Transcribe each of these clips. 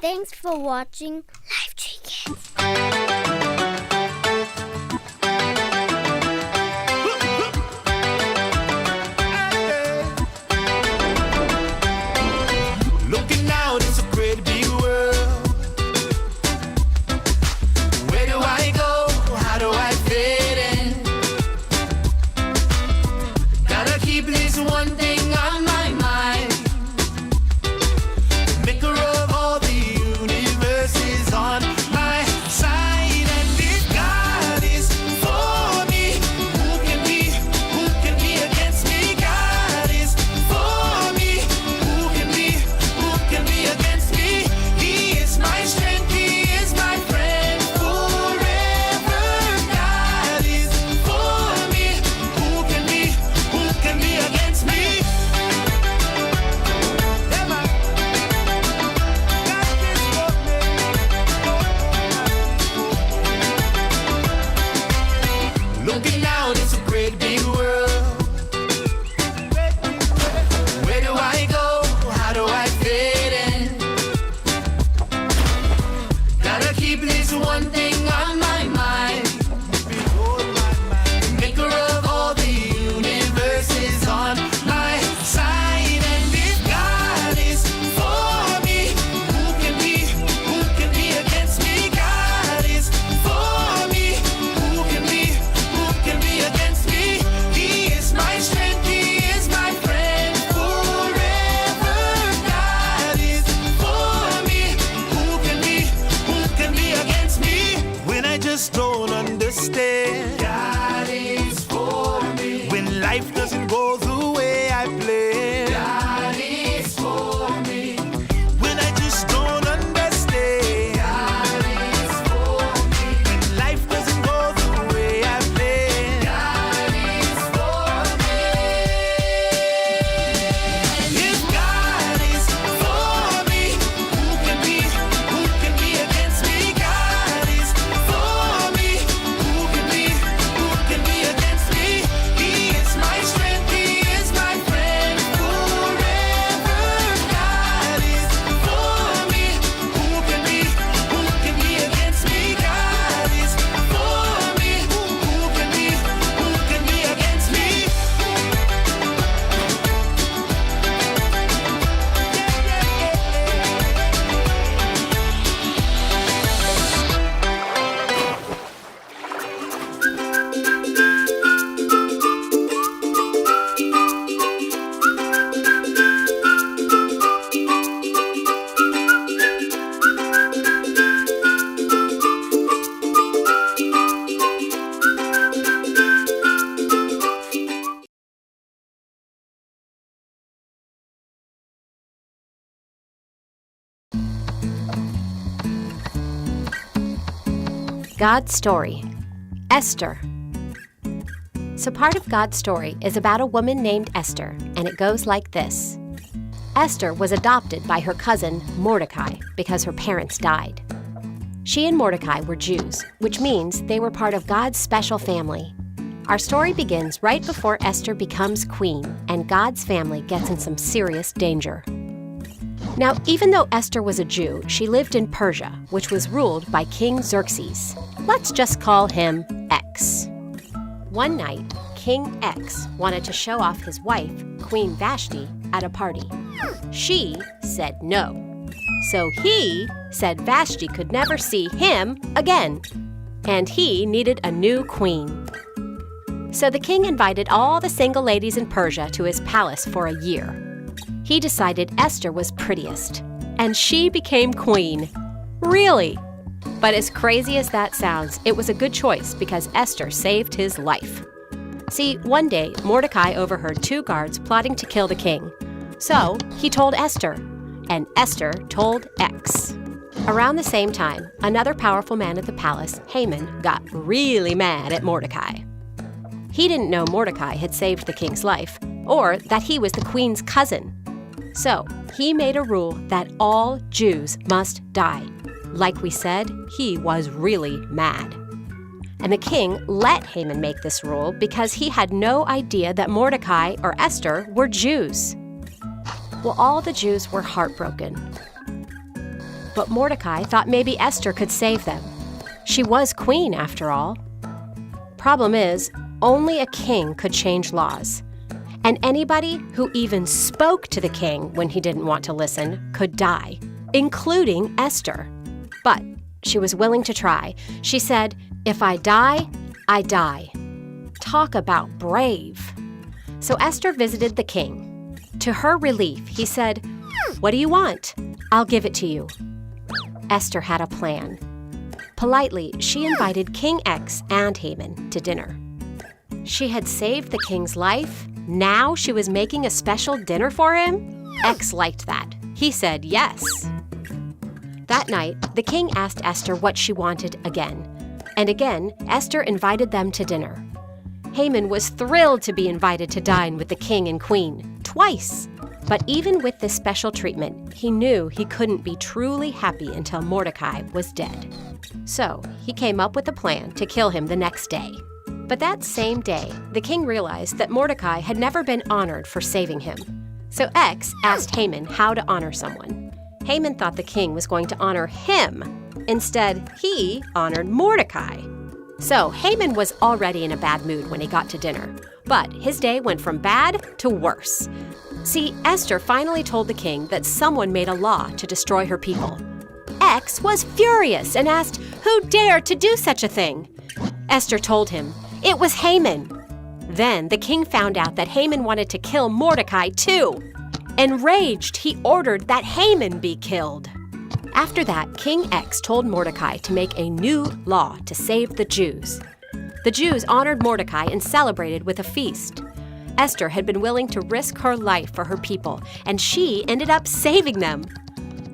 Thanks for watching Live Tree Kids. Looking out, it's a great big world. Where do I go? How do I fit in? Gotta keep this one thing on my mind. Maker of all the universes on my side. And if God is for me, who can be against me? God is for me, who can be against me? He is my strength, he is my friend forever. God is for me, who can be against me? Yeah, man. God is for me. Looking out, it's a great big world. Where do I go? How do I fit in? Gotta keep this one thing on my mind. Maker of all the universes on my side. And if God is for me, who can be against me? God is for me, who can be against me? He is my strength, he is my friend forever. God is for me, who can be against me? When I just don't understand, God is for me. When life doesn't go the way I planned, God is for me. When I just don't understand, God is for me. When life doesn't go the way I planned, God is for me. If God is for me, who can be against me? God is for me, who can be against me? He is my strength, he is my friend forever. God is for me, who can be against me? God is for me, who can be against me? God's Story. Esther. So part of God's story is about a woman named Esther, and it goes like this. Esther was adopted by her cousin Mordecai because her parents died. She and Mordecai were Jews, which means they were part of God's special family. Our story begins right before Esther becomes queen and God's family gets in some serious danger. Now, even though Esther was a Jew, she lived in Persia, which was ruled by King Xerxes. Let's just call him X. One night, King X wanted to show off his wife, Queen Vashti, at a party. She said no. So he said Vashti could never see him again, and he needed a new queen. So the king invited all the single ladies in Persia to his palace for a year. He decided Esther was prettiest, and she became queen. Really? But as crazy as that sounds, it was a good choice because Esther saved his life. See, one day, Mordecai overheard two guards plotting to kill the king. So he told Esther, and Esther told X. Around the same time, another powerful man at the palace, Haman, got really mad at Mordecai. He didn't know Mordecai had saved the king's life, or that he was the queen's cousin. So he made a rule that all Jews must die. Like we said, he was really mad. And the king let Haman make this rule because he had no idea that Mordecai or Esther were Jews. Well, all the Jews were heartbroken. but Mordecai thought maybe Esther could save them. She was queen, after all. Problem is, only a king could change laws. And anybody who even spoke to the king when he didn't want to listen could die, including Esther. But she was willing to try. She said, "If I die, I die." Talk about brave. So Esther visited the king. To her relief, he said, "What do you want? I'll give it to you." Esther had a plan. Politely, she invited King X and Haman to dinner. She had saved the king's life. Now she was making a special dinner for him? X liked that. He said yes. That night, the king asked Esther what she wanted again. And again, Esther invited them to dinner. Haman was thrilled to be invited to dine with the king and queen, twice. But even with this special treatment, he knew he couldn't be truly happy until Mordecai was dead. So he came up with a plan to kill him the next day. But that same day, the king realized that Mordecai had never been honored for saving him. So X asked Haman how to honor someone. Haman thought the king was going to honor him. Instead, he honored Mordecai. So Haman was already in a bad mood when he got to dinner. But his day went from bad to worse. See, Esther finally told the king that someone made a law to destroy her people. X was furious and asked, "Who dared to do such a thing?" Esther told him, "It was Haman." Then the king found out that Haman wanted to kill Mordecai too. Enraged, he ordered that Haman be killed. After that, King X told Mordecai to make a new law to save the Jews. The Jews honored Mordecai and celebrated with a feast. Esther had been willing to risk her life for her people, and she ended up saving them.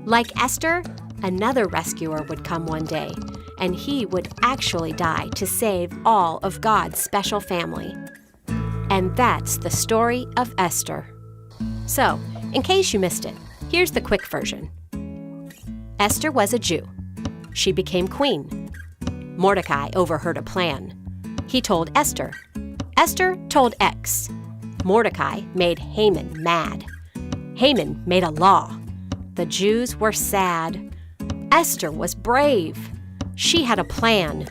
Like Esther, another rescuer would come one day, and he would actually die to save all of God's special family. And that's the story of Esther. So, in case you missed it, here's the quick version. Esther was a Jew. She became queen. Mordecai overheard a plan. He told Esther. Esther told X. Mordecai made Haman mad. Haman made a law. The Jews were sad. Esther was brave. She had a plan.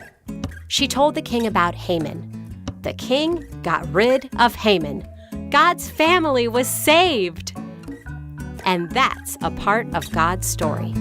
She told the king about Haman. The king got rid of Haman. God's family was saved. And that's a part of God's story.